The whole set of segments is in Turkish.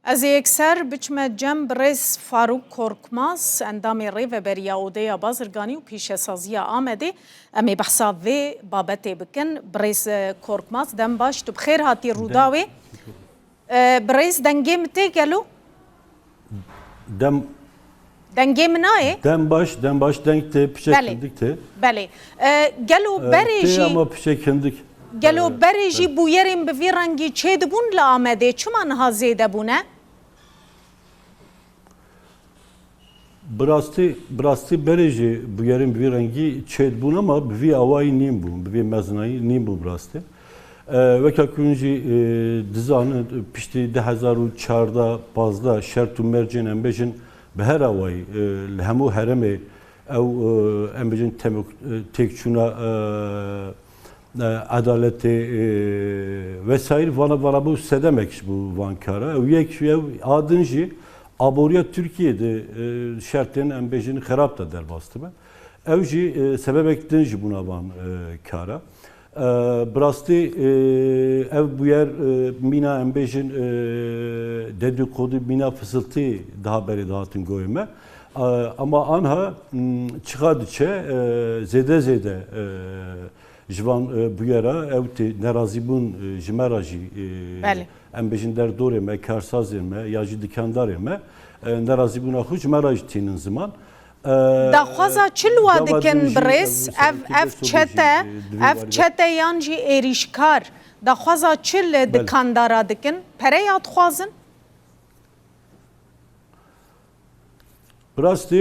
از یکسر بچمه جنب رئیس فاروق کورکماز اندام ریو بریا اودیا بازرگانی و پیش سازی آمده امی بحثا و بابت بکن برئیس کورکماز دم باش تو بخیر هاتی روداوی برئیس دنگی متی گلو دنگی منای dem baş denkte pişekindikte. بله گلو بریجی ama pişekindik. گلو بریجی بویریم به ویرنگی چه دبون لآمده چمان ها زیده بونه Brasti bereci bu yerin bir rengi çed bun ama bir avayı nim bu, bir meznayı nim bu brasti. Ve kakunji dizanı pişti 2004'da bazda şertu mercin embejin her avayı hemu hereme ev embejin tekçuna adaleti vesaire vana bu sedemek bu vankara ev adınji Aborya Türkiye'de şartların embejini harap da der bastı ben. Evci sebebektenci buna van kara. Brasti ev bu yer mina embejin dedikodu mina fısıltı daha beri dağıtın goyme. Ama anha çıkadıçe zede jvan bu yere evti nerazibun jimeraji embejin der doreme karsaz yeme yacı dikandar yeme nerazibun ahuc meraj tinin zaman دخوازا چلوا دکن برس اف چته یانجی ایریشکار دخوازا چل دکاندارا دکن پره یاد خوازن Brasti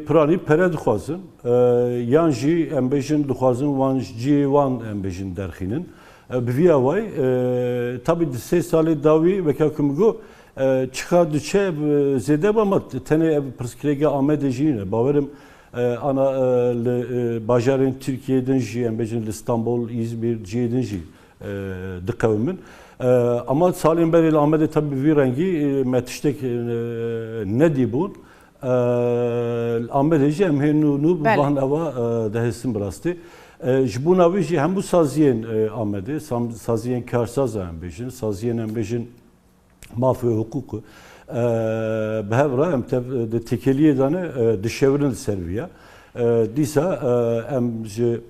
prani pere dixwazin yan jî embejin dixwazin wan jî wan embejin derxînin bi vî away tabi 3 salê dawî vekakum got çıka diçe zêde ama tenê pirskirêga Amedê jî ne bawerim ana bajarên Tirkiyeyên jî embejin li İstanbul, İzmir cihêdin jî diqewimin ama salên berê li Amedê tabi vî rengî me tiştek nedîbûn Amedê em hênû van eva dehesin birastî. Ji bo navê jî hemû saziyên Amedê, saziyên karsaz embejin, saziyên embejin mafya hukuku bi hev re em de tekeliyê dane dişevirin serviya. Dîsa em ji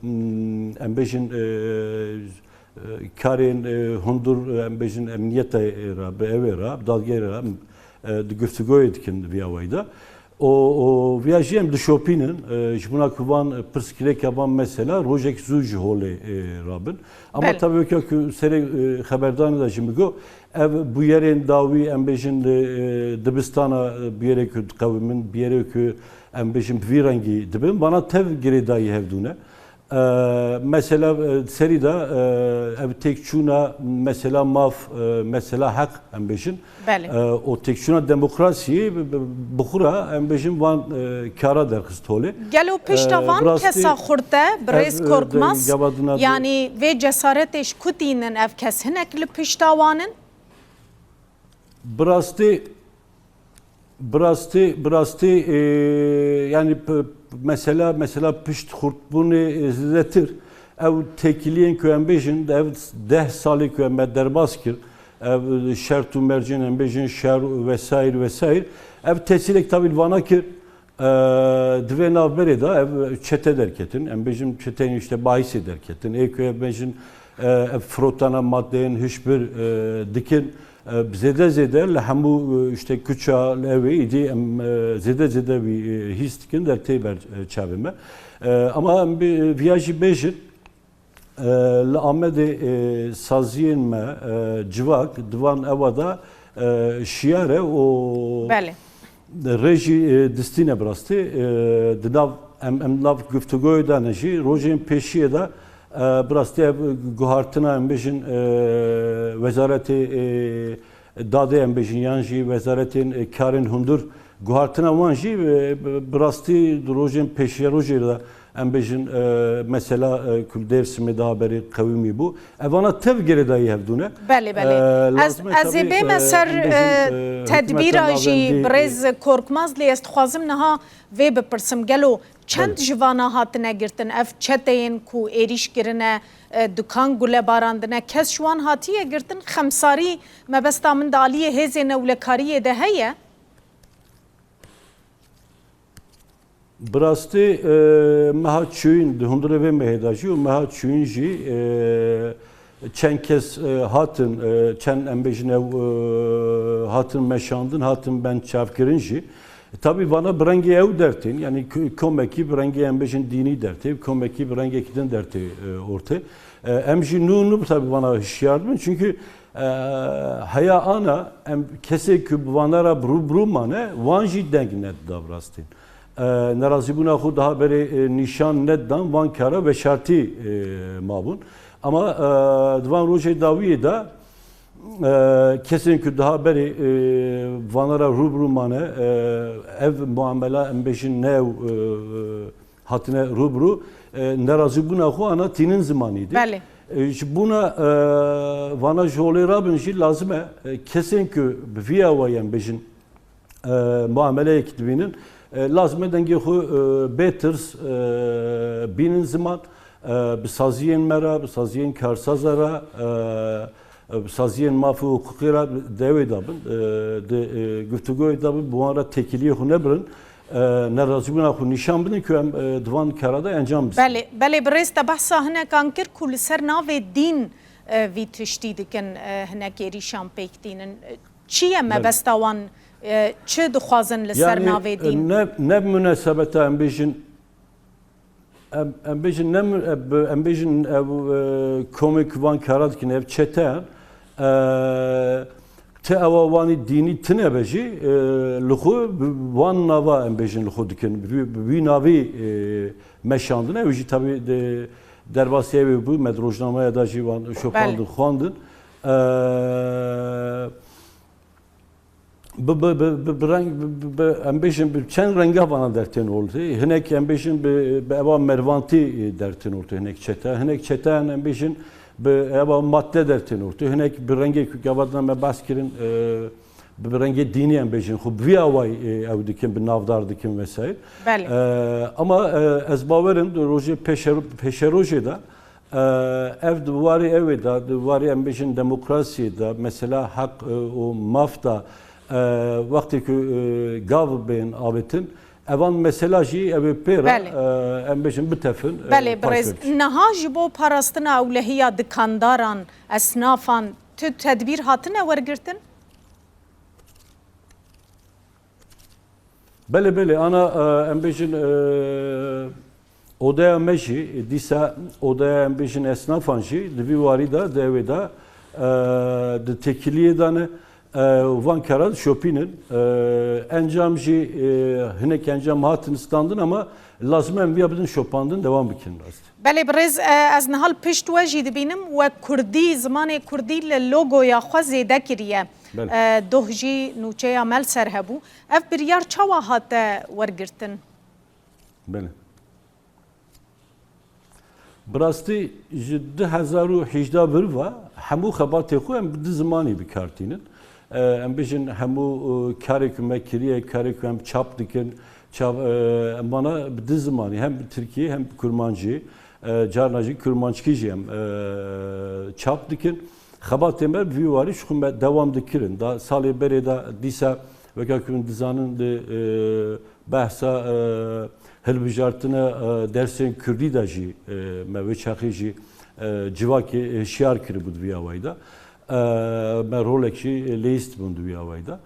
embejin karên hundur embejin emniyetê re bi evê re, dadgerê re di güftügoyê dikin vî awayda. O viyajiyem di şopinin jibuna kuvan pirskilek van mesela rojek zuj hole rabin. Ama tabii ki seri haberdanı da şimdi go ev bu yerin davi embejin dibistana bir yere kavimin bir yere ki embejin virangi dibin bana tev geri dahi hevdune. Mesela serida ev tekçuna mesela maf mesela hak embejin o tekçuna demokrasiyi bukhura embejin van kara derkist hole gelo piştavan kesa xurte brez korkmaz yani ve cesareteş kutinin ev kes hinek li piştavanın Brasti yani mesela pişt xurt bunu zetir ev tekiliyen köembejin ev 10 salı köembe derbaskir ev şertu mercin embejin şer vesaire ev tesilek tabil vanakir dve navbere da ev çete derketin embejin çetenin işte bahis derketin embejin frotana maddenin hiçbir dikin zede le hemû işte küça evi idi zede bir his dikin der teyber çavime ama bir viyajı bejin le Amedê saziyên me civak divan evada şiare o reji distine brastı dinav em nav güftügoy da neji rojên peşiye da brastı guhartına embejin wezareti dade embejin yanji wezaretin karên hundur guhartına wan jî brastî rojên peşiye rojê da em bejin mesela kul dersimi da beri kavimi bu. Evana tev gere dahi hevdune. بله از به مسر تدبیر جی برز کورکماز لیست خوازم نها و بپرسم گلو چند جوانا هات نگرتن اف چتین کو ایریش گرنه دکان گله باراندنه کس شوان هاتیه گرتن خمساری مبستا من دالیه هزینه ولکاریه ده هیه براستی مها چوین دهندره و مهداجی و مها چوین جی çen kez hatın çen embejine hatın meşandın hatın ben çavkirinci tabi bana brangi ev dertin yani komeki brangi embejin dini derti komeki brangi ekiden derti orta emji nunu tabi bana hişyardım çünkü haya ana kese kübvanara brumane vanji dengnet davrastin narazi buna xu daha beri nişan neddan van kara ve şarti mabun ama divan roje daviye da kesinlikle daha beri vanara rubrumane ev muamela embejin nev hatine rubru narazi buna xu ana tinin zamanıydı. Bəli. Buna vana jole rabinci lazım kesinlikle via vayan bejin muamele ekibinin lazım denge xu beters binin zaman بسازین مرا بسازین کارسازارا بسازین مافو حقوقیرا دیوی دابن گفتگوی دابن buara tekiliye xune birin nerazibuna xu nişan bidin ki em divan karada encam bisin. بله برز ده بحثا هنک انکر کل سر ناو دین وی تشتی دکن هنک ایریشان پیک دینن چیه مبستاوان چه دخوازن لسر ناو دین؟ ne münasebete embejin embejin komik van karadkin ev çeten te avavani dini tinebeji luhu van nava embejin luhu dikin vi navi meşandın evji tabi derbasiye bu medrojnamaya da jivan şopandın xwandın embejin çen renga bana dertin oldu. Hinek embejin be eva mervanti dertin oldu. Hinek çete embejin be eva madde dertin oldu. Hinek bir rengi gavadan me baskirin bir rengi dini embejin. Xu via vay evdikin bir navdardikin vesaire. Ama ez baverin roje peşeroje da ev duvarı evda duvarı embejin demokrasi da mesela hak o mafta vakti ki gav ben abetin evan mesajı ev pera embejin bitefin bale brez naha bo parastina awlehiya dikandaran esnafan tedbir hatine wergirtin bale ana embejin odaya meji disa odaya embejin esnafanji divi varida deveda de tekiliye dane van karal şopinin encamji hinek encam hatın standın ama lazım em yapdın şopandın devam bikin lazım. Bale brez az nahal pişt wajid binim ve Kurdi zamanı Kurdi le logo ya xwaze dekiriye dohji nuçeya mel serhebu ev bir yar çawa hate wergirtin. Bale. Brasti 2018 virva hemu xabatê xwe em bi zimanî bikartînin. Em bêjin hemû karek mekiriye karek em çap dikin bana bi zimanî hem Tirkiye hem Kurmancı carna jî Kurmançkî jî em çap dikin. Xebatê me vî warî ji xwe me dewam dikirin. Da salê berê da dîsa weka ku dizanin di behsa hilbijartina dersên Kurdî da jî me wê çaxî jî civakê hişyar kiribû di vî awayî da. Me rolekî lêist bûn di vî awayî da.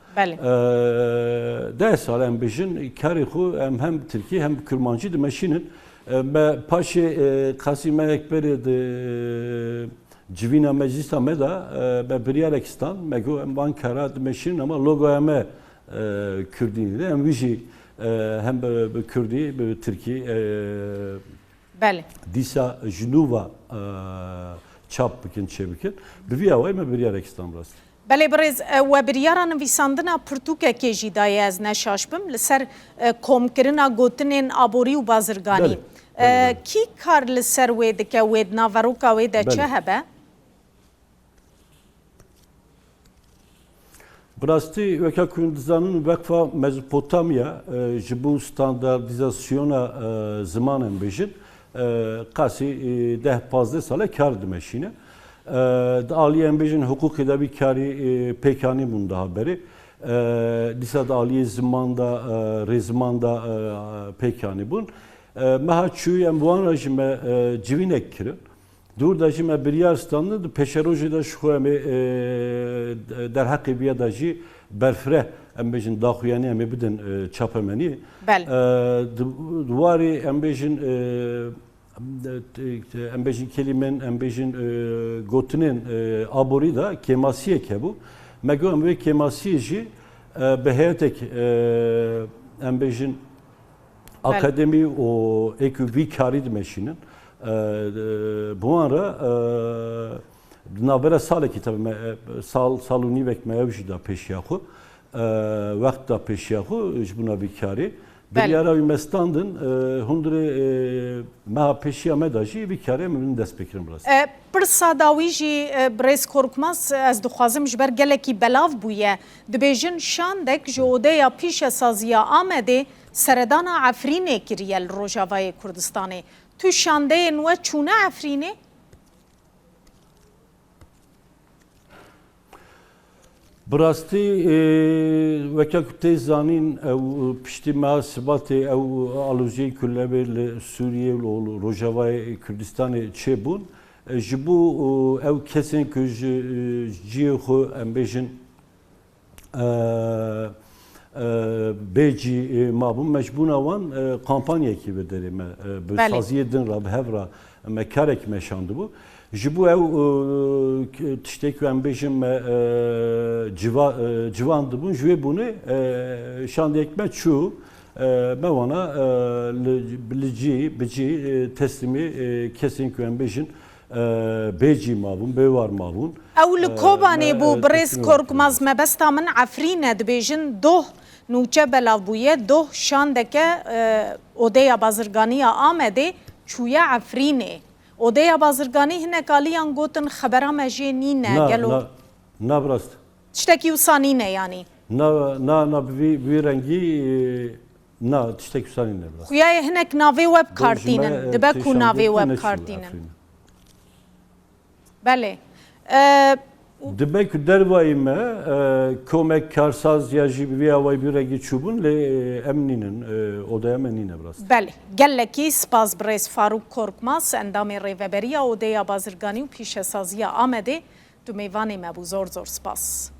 Deh sal em bêjin karê xwe em hem Tirkiye hem Kurmancî dimeşînin. Me paşê Qasîm Ekberê di civîna meclîsa me da me biryarek stan me got em van kara dimeşînin ama logoya me Kurdî de em wî jî hem bi Kurdî bi Tirkî dîsa ji nû çap bikin çê bikin bi vî awayî me biryarek stan rast. بله برز و بریاران ویساندنا پرتوکه جی دایه از نشاشبم لسر کومکرنا گوتنین آبوری و بازرگانی کی کار لسر وید که وید ناوروکا وید چه هبه؟ براستی وکا کردستانın وقفا Mezopotamya ji bu standartizasyona zamanen bejin qasi 10-15 sale kar dimeşine. Aliye bejin hukuki da bir kari pekani bunda haberi. Disa da aliye zamanda rezmanda pekani bun. Meha çuy em buan rejime civinek kirin. Dur da jime biryar standı peşeroji da şu emi der hakkı biya da ji berfre em bejin daxuyani em bidin çapemeni. Duvari em bejin em bejin kelimen em bejin gotinin abori da kemasiye ke bu. Mego em ve kemasiye ji behetek em bejin akademi o eküvi karid meşinin. Bu ara navera saleki tabi saluni vek mevji da peşyahu vakt da peşyahu buna vikari bir yara mestandın hundre ma peşya medaji vikari memnun despekrim burası. Pırsa daviji brez korkmaz az duxazım jber geleki belav buye dibejin şandek jode ya pişe saziya amede seredana Afrine kiriyel Rojavayê Kurdistanê. Tu şandeyên we çûne Efrînê? Birastî weke ku tê zanîn ew piştî meha sibatê ew aloziyê kulebê li Sûriyê û Rojavayê Kurdistanê çêbûn ji bo ew kesên ku ji ciyê xwe em bêjin Bêcî mabûn mecbûna wan kampanyekî vederê me bi saziyê din ra bi hev ra me karek meşandı bu. Ji bo ew tiştek ku em bêjin me civan dibûn ji wê bûnê şandiyek me çû me wana bi cî teslimî kesên ku em bêjin bêcî mabûn bêwar mabûn. Ew li Kobanê bû birêz korkmaz mebesta min Efrîne dibêjin doh nûçe belav bûye doh şandeke odeya bazirganiya Amedê çûye Efrînê. Odeya bazirganî hinek aliyan gotin xebera me jê nîne gelo. Na birast. Tiştekî wisa nîne yanî. Na bi rengî na tiştekî wisa nîne birast. Xuyayê hinek navê we bikartînin dibe ku navê we bikartînin. Bele. Dibe ku dervayê me komek karsaz ya jî vê awayî bir rengî çûbûn lê em nînin odaya me nîne birast. Bele. Gelekî spas birêz Faruk Korkmaz endamê rêveberiya odeya bazirganî û pîşesaziya Amedê tu mêvanê me bû zor spas.